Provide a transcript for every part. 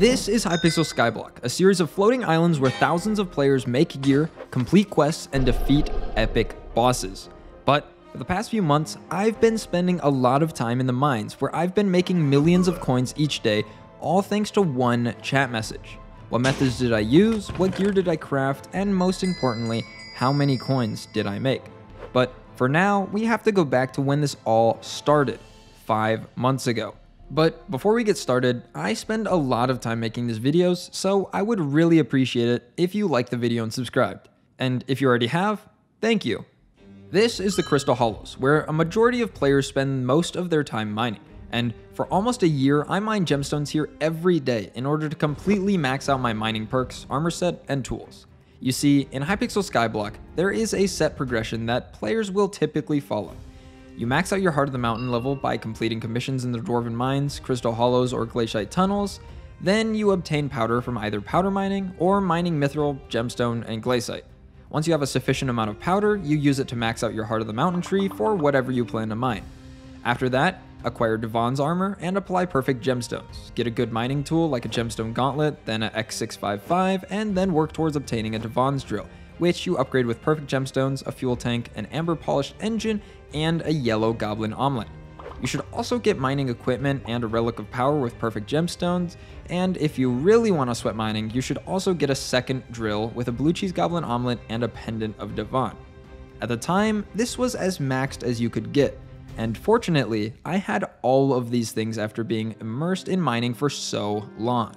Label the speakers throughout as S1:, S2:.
S1: This is Hypixel Skyblock, a series of floating islands where thousands of players make gear, complete quests, and defeat epic bosses. But for the past few months, I've been spending a lot of time in the mines where I've been making millions of coins each day, all thanks to one chat message. What methods did I use, what gear did I craft, and most importantly, how many coins did I make? But for now, we have to go back to when this all started, 5 months ago. But before we get started, I spend a lot of time making these videos, so I would really appreciate it if you liked the video and subscribed. And if you already have, thank you. This is the Crystal Hollows, where a majority of players spend most of their time mining. And for almost a year, I mine gemstones here every day in order to completely max out my mining perks, armor set, and tools. You see, in Hypixel Skyblock, there is a set progression that players will typically follow. You max out your Heart of the Mountain level by completing commissions in the Dwarven Mines, Crystal Hollows, or Glaciite Tunnels. Then you obtain powder from either powder mining or mining mithril, gemstone, and glaciite. Once you have a sufficient amount of powder, you use it to max out your Heart of the Mountain tree for whatever you plan to mine. After that, acquire Devon's armor and apply perfect gemstones. Get a good mining tool like a gemstone gauntlet, then a X655, and then work towards obtaining a Devon's drill, which you upgrade with perfect gemstones, a fuel tank, an amber polished engine, and a yellow goblin omelet. You should also get mining equipment and a relic of power with perfect gemstones, and if you really want to sweat mining, you should also get a second drill with a blue cheese goblin omelet and a pendant of Devon. At the time, this was as maxed as you could get, and fortunately, I had all of these things after being immersed in mining for so long.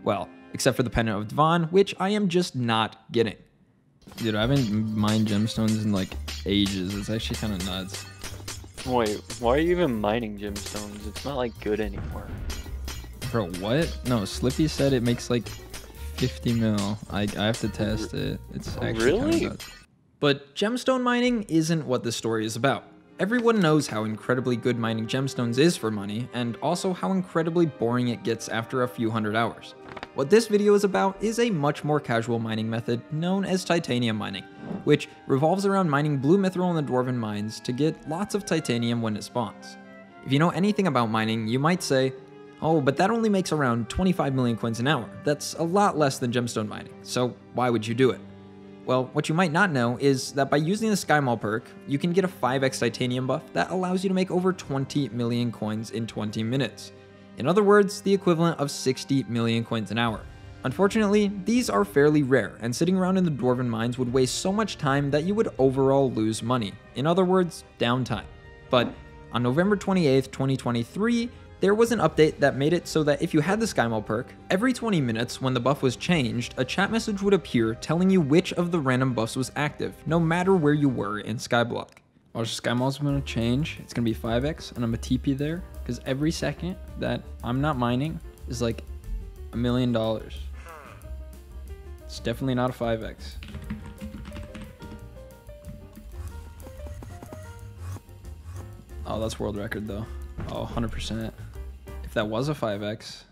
S1: Well, except for the pendant of Devon, which I am just not getting. Dude, I haven't mined gemstones in like ages. It's actually kind of nuts.
S2: Wait, why are you even mining gemstones? It's not like good anymore.
S1: Bro, what? No, Slippy said it makes like 50 mil. I have to test it. It's actually
S2: Really?
S1: kind of nuts. But gemstone mining isn't what this story is about. Everyone knows how incredibly good mining gemstones is for money, and also how incredibly boring it gets after a few hundred hours. What this video is about is a much more casual mining method known as titanium mining, which revolves around mining blue mithril in the Dwarven mines to get lots of titanium when it spawns. If you know anything about mining, you might say, oh, but that only makes around 25 million coins an hour. That's a lot less than gemstone mining, so why would you do it? Well, what you might not know is that by using the Skymall perk, you can get a 5x titanium buff that allows you to make over 20 million coins in 20 minutes. In other words, the equivalent of 60 million coins an hour. Unfortunately, these are fairly rare, and sitting around in the Dwarven mines would waste so much time that you would overall lose money. In other words, downtime. But on November 28th, 2023, there was an update that made it so that if you had the Skymall perk, every 20 minutes when the buff was changed, a chat message would appear telling you which of the random buffs was active, no matter where you were in Skyblock. Watch, Skymall's gonna change. It's gonna be 5x, and I'm gonna TP there, because every second that I'm not mining is like $1 million. It's definitely not a 5x. Oh, that's world record though. Oh, 100%. If that was a 5x.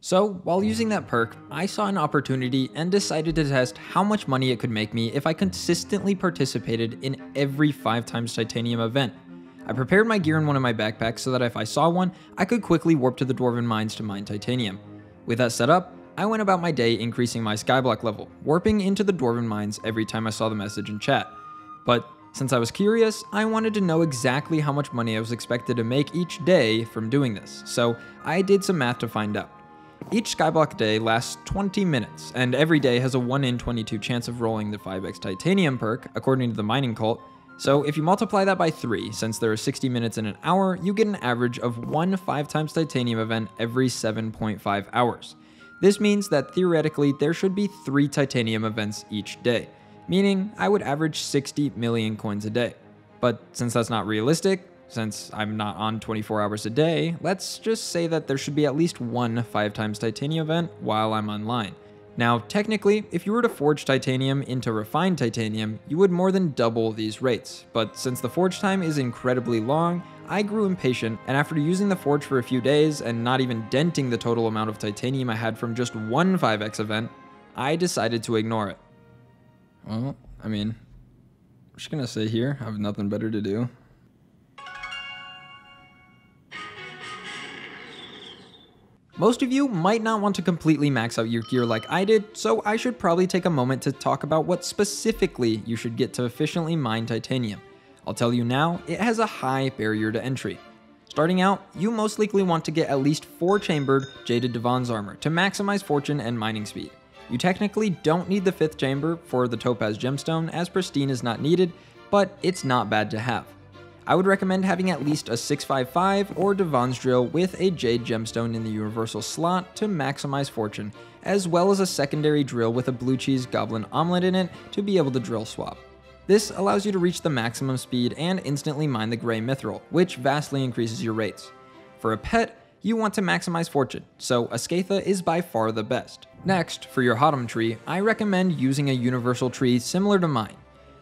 S1: So, while using that perk, I saw an opportunity and decided to test how much money it could make me if I consistently participated in every 5x titanium event. I prepared my gear in one of my backpacks so that if I saw one, I could quickly warp to the Dwarven mines to mine titanium. With that set up, I went about my day increasing my Skyblock level, warping into the Dwarven mines every time I saw the message in chat. But since I was curious, I wanted to know exactly how much money I was expected to make each day from doing this, so I did some math to find out. Each Skyblock day lasts 20 minutes, and every day has a 1 in 22 chance of rolling the 5x titanium perk, according to the mining cult. So if you multiply that by 3, since there are 60 minutes in an hour, you get an average of one 5x titanium event every 7.5 hours. This means that theoretically there should be 3 titanium events each day, meaning I would average 60 million coins a day. But since that's not realistic, since I'm not on 24 hours a day, let's just say that there should be at least one 5x titanium event while I'm online. Now, technically, if you were to forge titanium into refined titanium, you would more than double these rates. But since the forge time is incredibly long, I grew impatient, and after using the forge for a few days and not even denting the total amount of titanium I had from just one 5x event, I decided to ignore it. Well, I mean, I'm just gonna sit here, I have nothing better to do. Most of you might not want to completely max out your gear like I did, so I should probably take a moment to talk about what specifically you should get to efficiently mine titanium. I'll tell you now, it has a high barrier to entry. Starting out, you most likely want to get at least 4-chambered Jaded Divan's armor to maximize fortune and mining speed. You technically don't need the 5th chamber for the Topaz gemstone, as pristine is not needed, but it's not bad to have. I would recommend having at least a 655 or Divan's drill with a Jade gemstone in the universal slot to maximize fortune, as well as a secondary drill with a blue cheese goblin omelet in it to be able to drill swap. This allows you to reach the maximum speed and instantly mine the gray mithril, which vastly increases your rates. For a pet, you want to maximize fortune, so a Skatha is by far the best. Next, for your Hotum tree, I recommend using a universal tree similar to mine.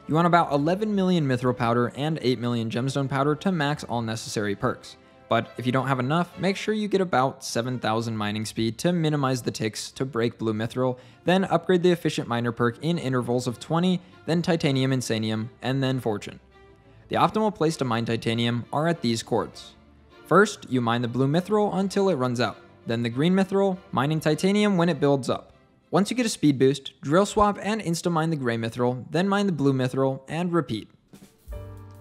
S1: You want about 11 million mithril powder and 8 million gemstone powder to max all necessary perks. But if you don't have enough, make sure you get about 7,000 mining speed to minimize the ticks to break blue mithril, then upgrade the efficient miner perk in intervals of 20, then titanium insanium, and then fortune. The optimal place to mine titanium are at these cords. First, you mine the blue mithril until it runs out, then the green mithril, mining titanium when it builds up. Once you get a speed boost, drill swap and insta-mine the gray mithril, then mine the blue mithril, and repeat.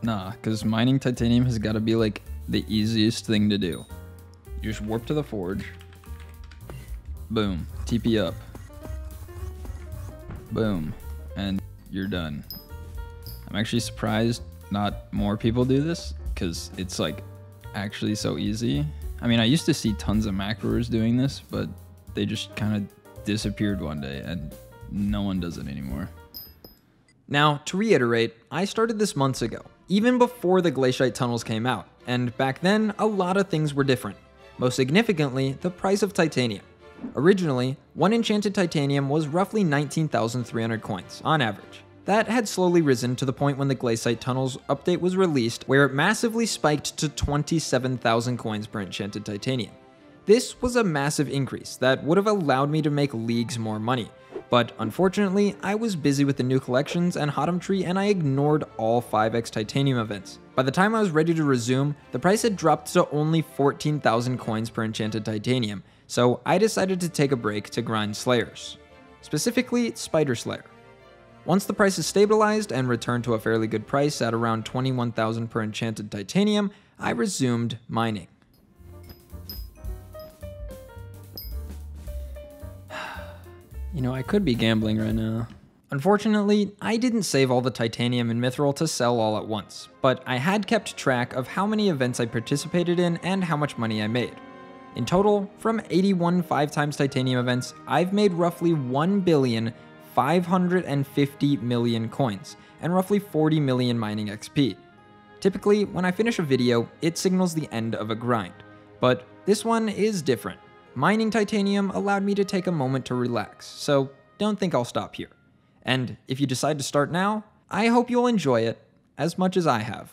S3: Nah, because mining titanium has got to be like the easiest thing to do. You just warp to the forge. Boom. TP up. Boom. And you're done. I'm actually surprised not more people do this, because it's like actually so easy. I mean, I used to see tons of macroers doing this, but they just kind of disappeared one day and no one does it anymore.
S1: Now, to reiterate, I started this months ago, even before the glaciate tunnels came out, and back then, a lot of things were different. Most significantly, the price of titanium. Originally, one enchanted titanium was roughly 19,300 coins, on average. That had slowly risen to the point when the glaciate tunnels update was released, where it massively spiked to 27,000 coins per enchanted titanium. This was a massive increase that would have allowed me to make leagues more money, but unfortunately, I was busy with the new collections and Hotum tree and I ignored all 5x titanium events. By the time I was ready to resume, the price had dropped to only 14,000 coins per enchanted titanium, so I decided to take a break to grind Slayers. Specifically, Spider Slayer. Once the price is stabilized and returned to a fairly good price at around 21,000 per enchanted titanium, I resumed mining.
S3: You know, I could be gambling right now.
S1: Unfortunately, I didn't save all the titanium and mithril to sell all at once, but I had kept track of how many events I participated in and how much money I made. In total, from 81 5x titanium events, I've made roughly 1,550,000,000 coins, and roughly 40 million mining XP. Typically, when I finish a video, it signals the end of a grind, but this one is different. Mining titanium allowed me to take a moment to relax, so don't think I'll stop here. And if you decide to start now, I hope you'll enjoy it as much as I have.